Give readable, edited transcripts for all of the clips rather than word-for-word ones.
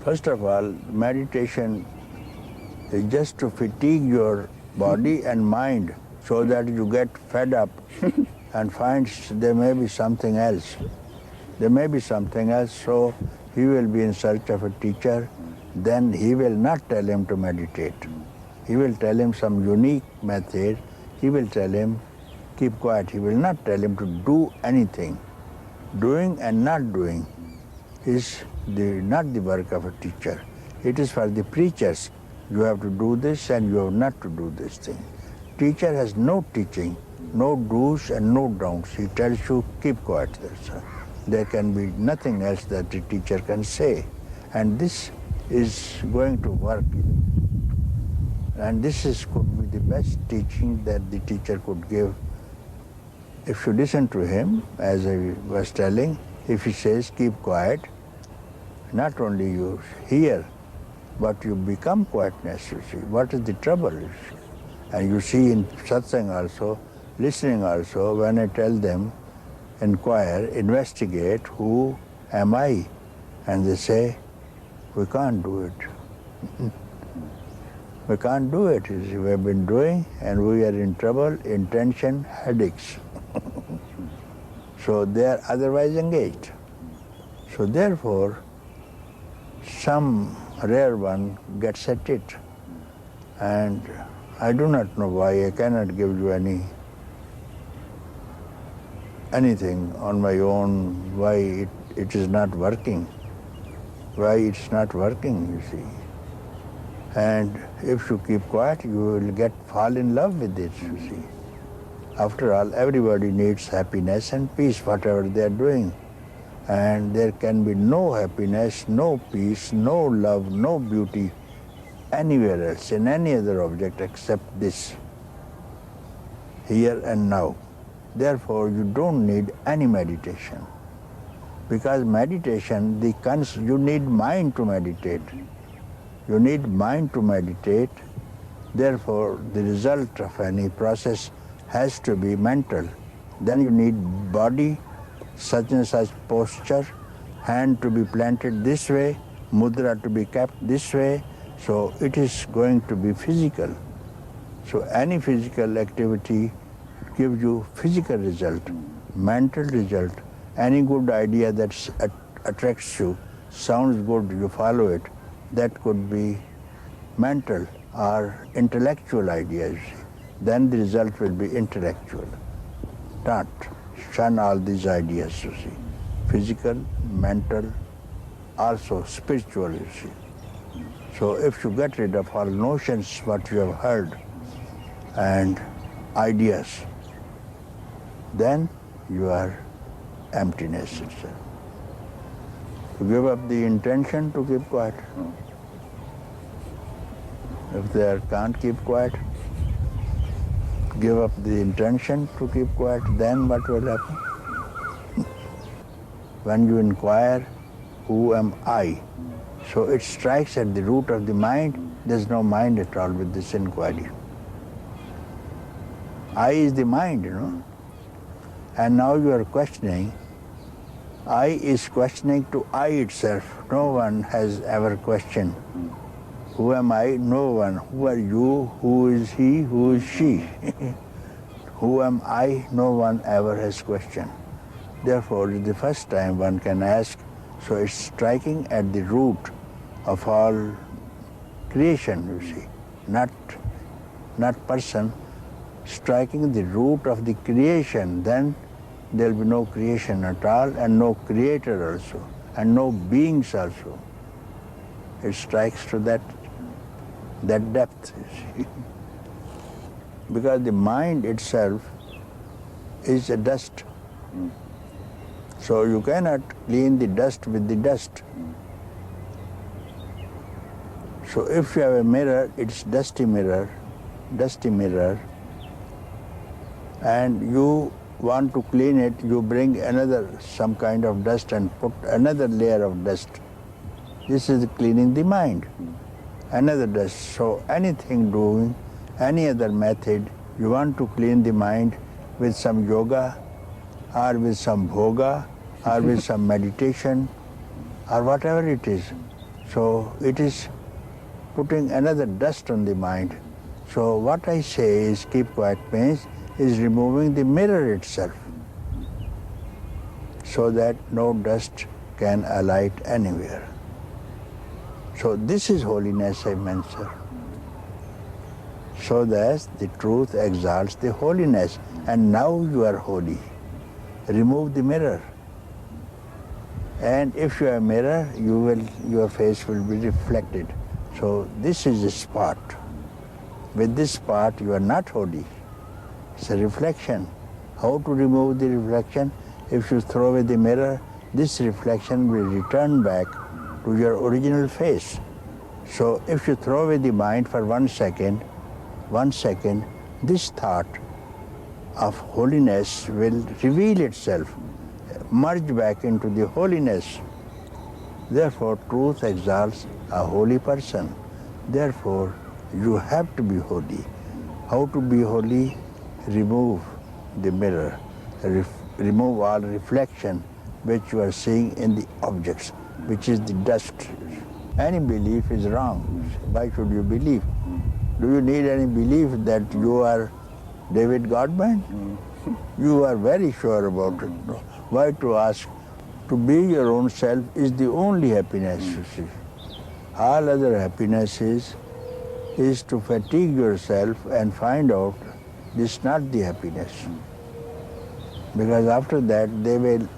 First of all, meditation is just to fatigue your body and mind so that you get fed up and find there may be something else. There may be something else, so he will be in search of a teacher. Then he will not tell him to meditate. He will tell him some unique method. He will tell him, keep quiet. He will not tell him to do anything. Doing and not doing is not the work of a teacher. It is for the preachers. You have to do this and you have not to do this thing. Teacher has no teaching, no do's and no don'ts. He tells you, keep quiet. There can be nothing else that the teacher can say. And this is going to work. And this could be the best teaching that the teacher could give. If you listen to him, as I was telling, if he says, keep quiet, not only you hear, but you become quietness, you see. What is the trouble, you see? And you see in satsang also, listening also, when I tell them, inquire, investigate, who am I? And they say, we can't do it. We can't do it. You see, we have been doing and we are in trouble, in tension, headaches. So they are otherwise engaged. So therefore, some rare one gets at it. And I do not know why. I cannot give you anything on my own, why it is not working. Why it's not working, you see. And if you keep quiet, you will fall in love with it, you see. After all, everybody needs happiness and peace, whatever they are doing. And there can be no happiness, no peace, no love, no beauty anywhere else, in any other object except this, here and now. Therefore, you don't need any meditation. Because meditation, you need mind to meditate. You need mind to meditate. Therefore, the result of any process has to be mental. Then you need body, such and such posture, hand to be planted this way, mudra to be kept this way. So it is going to be physical. So any physical activity gives you physical result, mental result. Any good idea that attracts you, sounds good, you follow it, that could be mental or intellectual ideas. Then the result will be intellectual. Don't shun all these ideas, you see. Physical, mental, also spiritual, you see. So if you get rid of all notions, what you have heard, and ideas, then you are emptiness itself. To give up the intention to keep quiet. If they can't keep quiet, give up the intention to keep quiet, then what will happen? When you inquire, who am I? So it strikes at the root of the mind. There's no mind at all with this inquiry. I is the mind, you know. And now you are questioning. I is questioning to I itself. No one has ever questioned. Who am I? No one. Who are you? Who is he? Who is she? Who am I? No one ever has questioned. Therefore, it's the first time one can ask. So it's striking at the root of all creation, you see. Not person, striking the root of the creation. Then there will be no creation at all, and no creator also, and no beings also. It strikes to that depth, you see. Because the mind itself is a dust. So you cannot clean the dust with the dust. So if you have a mirror, it's dusty mirror, and you want to clean it, you bring some kind of dust and put another layer of dust. This is cleaning the mind, another dust. So anything doing, any other method, you want to clean the mind with some yoga, or with some bhoga, or with some meditation, or whatever it is. So it is putting another dust on the mind. So what I say is keep quiet means is removing the mirror itself so that no dust can alight anywhere. So this is holiness, I mention. So that the truth exalts the holiness, and now you are holy. Remove the mirror. And if you are a mirror, your face will be reflected. So this is the spot. With this spot, you are not holy. It's a reflection. How to remove the reflection? If you throw away the mirror, this reflection will return back to your original face. So if you throw away the mind for 1 second, this thought of holiness will reveal itself, merge back into the holiness. Therefore, truth exalts a holy person. Therefore, you have to be holy. How to be holy? Remove the mirror. Remove all reflection which you are seeing in the objects, which is the dust. Any belief is wrong. Why should you believe? Do you need any belief that you are David Godman? You are very sure about it. Why to ask? To be your own self is the only happiness, you see. All other happiness is to fatigue yourself and find out this is not the happiness. Because after that they will,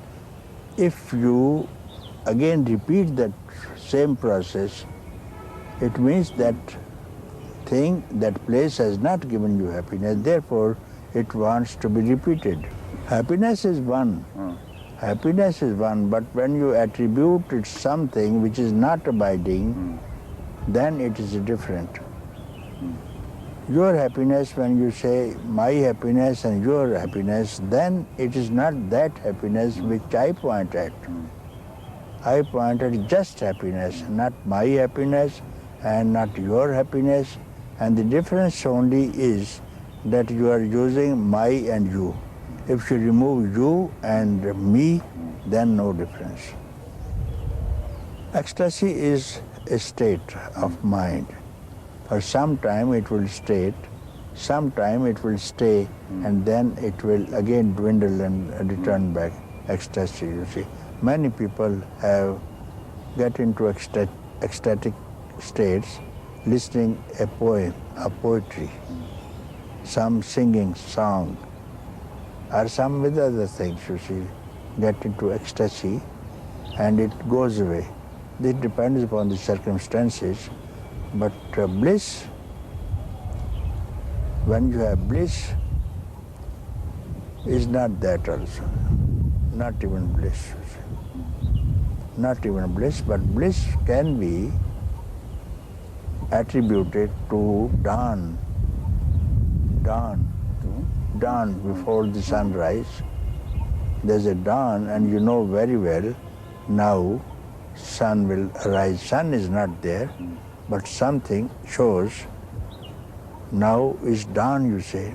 if you again repeat that same process, it means that thing, that place has not given you happiness, therefore it wants to be repeated. Happiness is one. Happiness is one, but when you attribute it something which is not abiding, then it is different. Your happiness, when you say my happiness and your happiness, then it is not that happiness which I point at. I point at just happiness, not my happiness and not your happiness. And the difference only is that you are using my and you. If you remove you and me, then no difference. Ecstasy is a state of mind. For some time it will stay, sometime it will stay, and then it will again dwindle and return back. Ecstasy, you see. Many people get into ecstatic states listening a poem, a poetry, some singing song, or some with other things, you see, get into ecstasy and it goes away. This depends upon the circumstances, but bliss, when you have bliss, is not that also, not even bliss. Not even bliss, but bliss can be attributed to dawn before the sunrise. There's a dawn, and you know very well now sun will arise. Sun is not there, but something shows now is dawn, you say.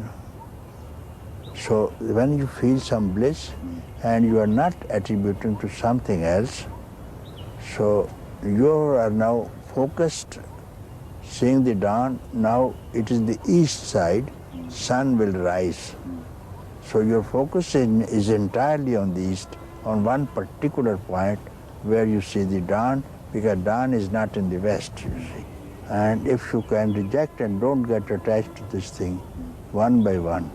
So when you feel some bliss and you are not attributing to something else, so you are now focused, seeing the dawn. Now it is the east side, sun will rise. So your focus is entirely on the east, on one particular point where you see the dawn, because dawn is not in the west, you see. And if you can reject and don't get attached to this thing, one by one,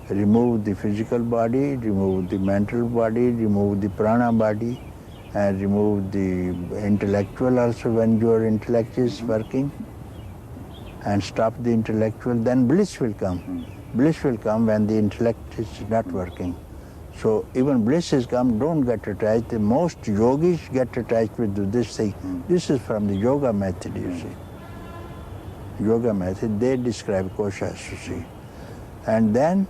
remove the physical body, remove the mental body, remove the prana body, and remove the intellectual also when your intellect is working, and stop the intellectual, then bliss will come. Bliss will come when the intellect is not working. So even bliss is come, don't get attached. The most yogis get attached with this thing. This is from the yoga method, you see. Yoga method, they describe koshas, you see. And then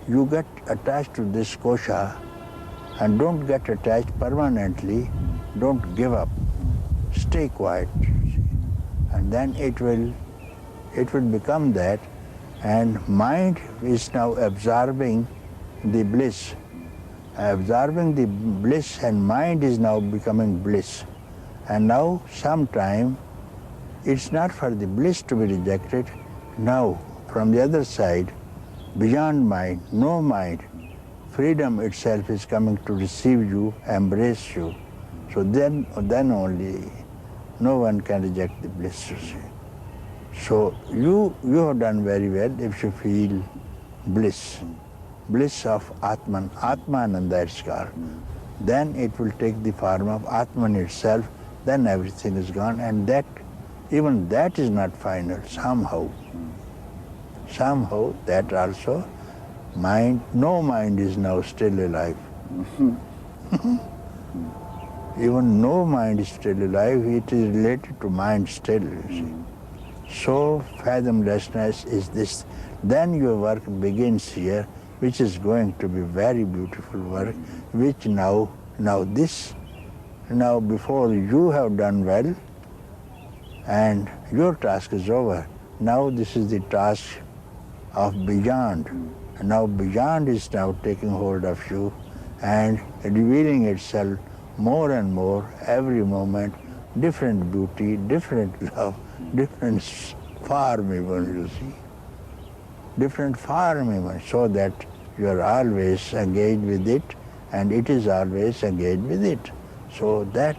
you get attached to this kosha and don't get attached permanently, don't give up. Stay quiet, you see. And then it will become that, and mind is now absorbing the bliss. Absorbing the bliss, and mind is now becoming bliss. And now, sometime, it's not for the bliss to be rejected. Now, from the other side, beyond mind, no mind, freedom itself is coming to receive you, embrace you. So then only no one can reject the bliss, you see. So you have done very well if you feel bliss. Bliss of Atman, Atmananda it's called. Then it will take the form of Atman itself, then everything is gone, and that, even that is not final, somehow. Somehow that also, mind, no mind is now still alive. Even no mind is still alive, it is related to mind still, you see. So fathomlessness is this. Then your work begins here, which is going to be very beautiful work, which now before you have done well, and your task is over. Now this is the task of beyond. Now beyond is now taking hold of you and revealing itself more and more every moment, different beauty, different love, different form even, you see. Different form even, so that you are always engaged with it and it is always engaged with it. So that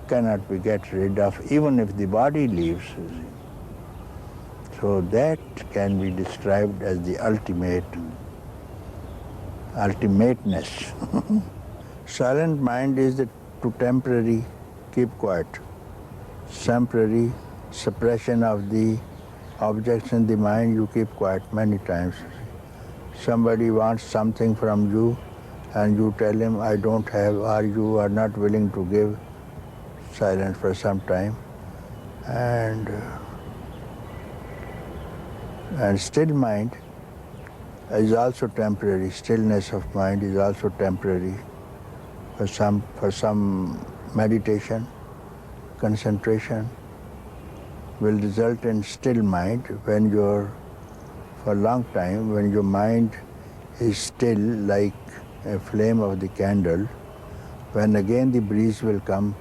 cannot be get rid of even if the body leaves, you see. So that can be described as the ultimateness. Silent mind is the to temporary keep quiet, temporary suppression of the objects in the mind, you keep quiet many times. Somebody wants something from you and you tell him, I don't have, or you are not willing to give, silent for some time. And still mind is also temporary. Stillness of mind is also temporary. For some meditation, concentration will result in still mind when you're, for a long time, when your mind is still like a flame of the candle. When again the breeze will come,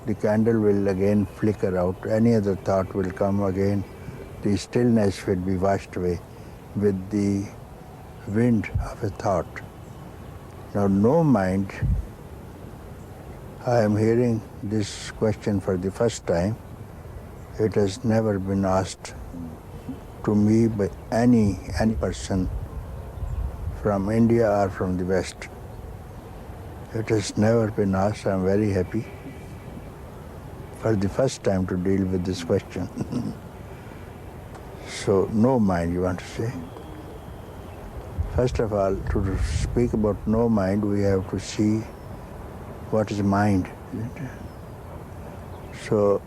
the candle will again flicker out, any other thought will come again, the stillness will be washed away with the wind of a thought. Now no mind, I am hearing this question for the first time. It has never been asked to me by any person from India or from the West. It has never been asked. I am very happy for the first time to deal with this question. So, no mind, you want to say? First of all, to speak about no mind, we have to see what is mind. So,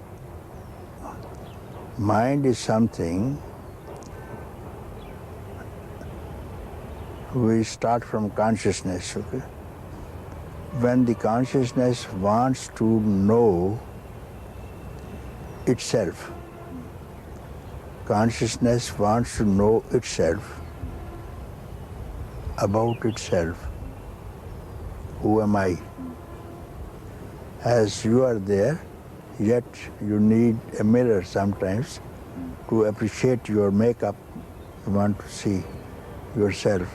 mind is something, we start from consciousness, okay? When the consciousness wants to know itself, consciousness wants to know itself, about itself. Who am I? As you are there, yet you need a mirror sometimes to appreciate your makeup. You want to see yourself.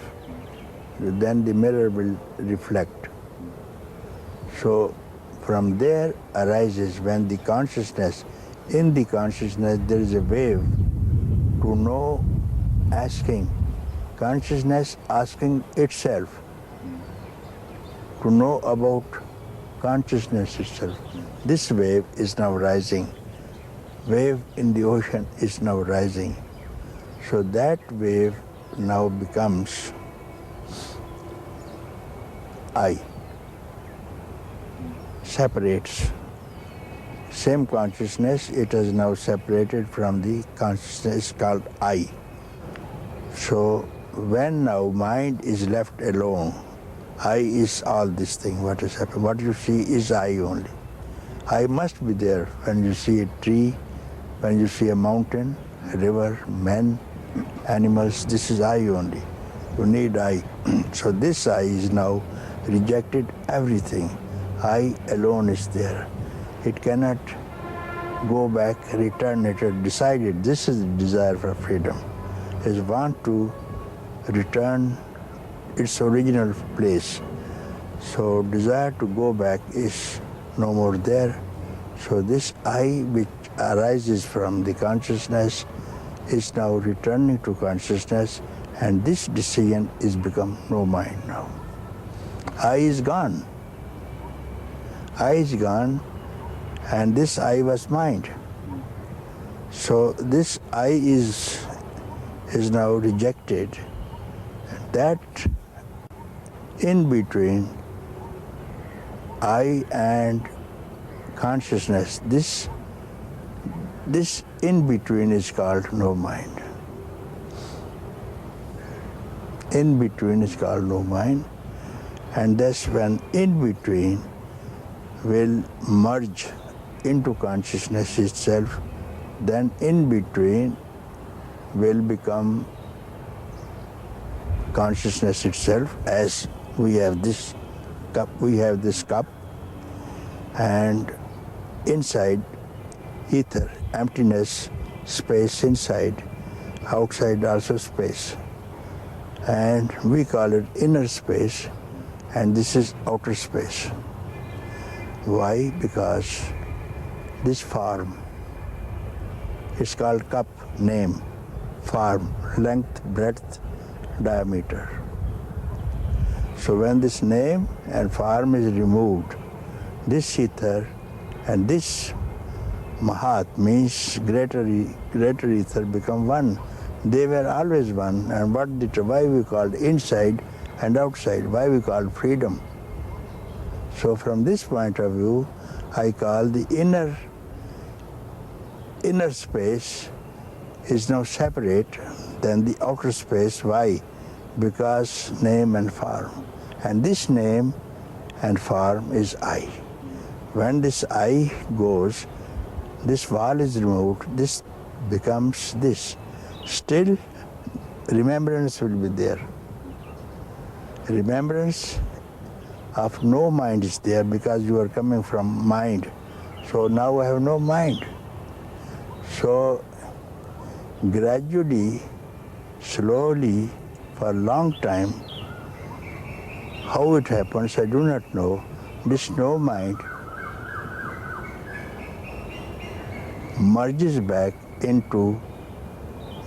Then the mirror will reflect. So from there arises when the consciousness, in the consciousness there is a wave to know, asking, consciousness asking itself to know about consciousness itself. This wave is now rising. Wave in the ocean is now rising. So that wave now becomes I. Separates. Same consciousness, it has now separated from the consciousness called I. So when now mind is left alone, I is all this thing, what has happened. What you see is I only. I must be there when you see a tree, when you see a mountain, a river, men, animals, this is I only. You need I. So this I is now rejected everything. I alone is there. It cannot go back, return. It has decided this is the desire for freedom. It wants to return its original place. So desire to go back is no more there. So this I which arises from the consciousness is now returning to consciousness, and this decision is become no mind now. I is gone. I is gone, and this I was mind. So this I is now rejected. That in between I and consciousness, this in between is called no mind. In between is called no mind, and that's when in between will merge into consciousness itself, then in between will become consciousness itself. As we have this cup, and inside ether, emptiness, space inside, outside also space. And we call it inner space, and this is outer space. Why? Because this form is called cup, name, form, length, breadth, diameter. So when this name and form is removed, this ether and this Mahat means greater ether become one. They were always one, and why we called inside and outside, why we called freedom. So from this point of view, I call the inner space is now separate than the outer space. Why? Because name and form. And this name and form is I. When this I goes, this wall is removed, this becomes this. Still, remembrance will be there. Remembrance of no mind is there because you are coming from mind. So now I have no mind. So gradually, slowly, for a long time, how it happens, I do not know. This no mind merges back into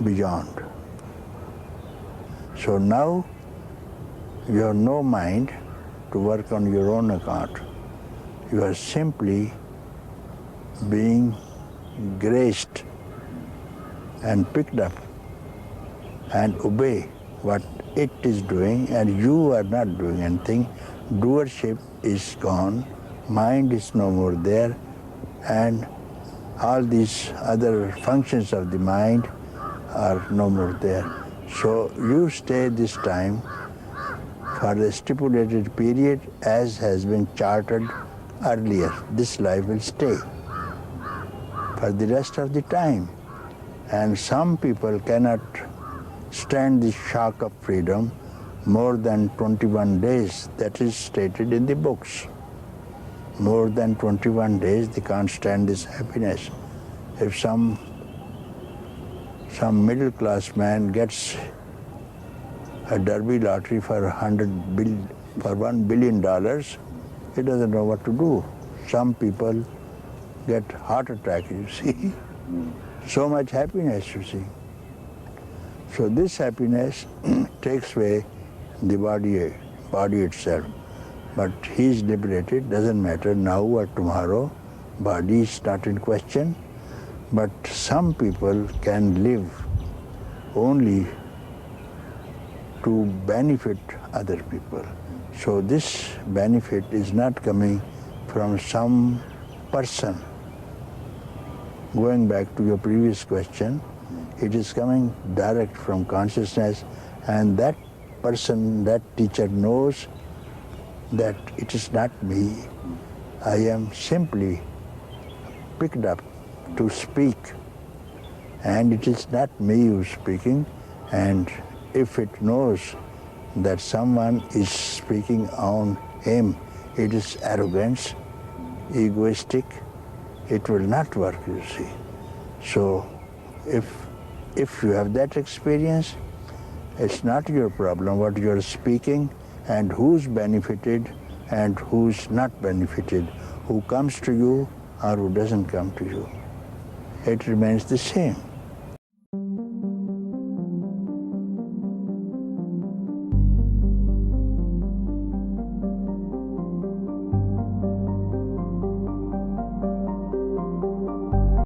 beyond. So now you have no mind to work on your own account. You are simply being graced and picked up and obey what it is doing, and you are not doing anything. Doership is gone, mind is no more there, and all these other functions of the mind are no more there. So you stay this time for the stipulated period as has been charted earlier. This life will stay for the rest of the time. And some people cannot stand the shock of freedom more than 21 days. That is stated in the books. More than 21 days they can't stand this happiness. If some middle class man gets a Derby lottery for $1 billion, he doesn't know what to do. Some people get heart attack, you see. So much happiness, you see. So this happiness takes away the body itself. But he is liberated, doesn't matter now or tomorrow. Body is not in question. But some people can live only to benefit other people. So this benefit is not coming from some person. Going back to your previous question, it is coming direct from consciousness, and that person, that teacher knows that it is not me. I am simply picked up to speak, and it is not me who is speaking. And if it knows that someone is speaking on him, it is arrogance, egoistic, it will not work, you see. So if you have that experience, it's not your problem what you're speaking and who's benefited and who's not benefited, who comes to you or who doesn't come to you. It remains the same.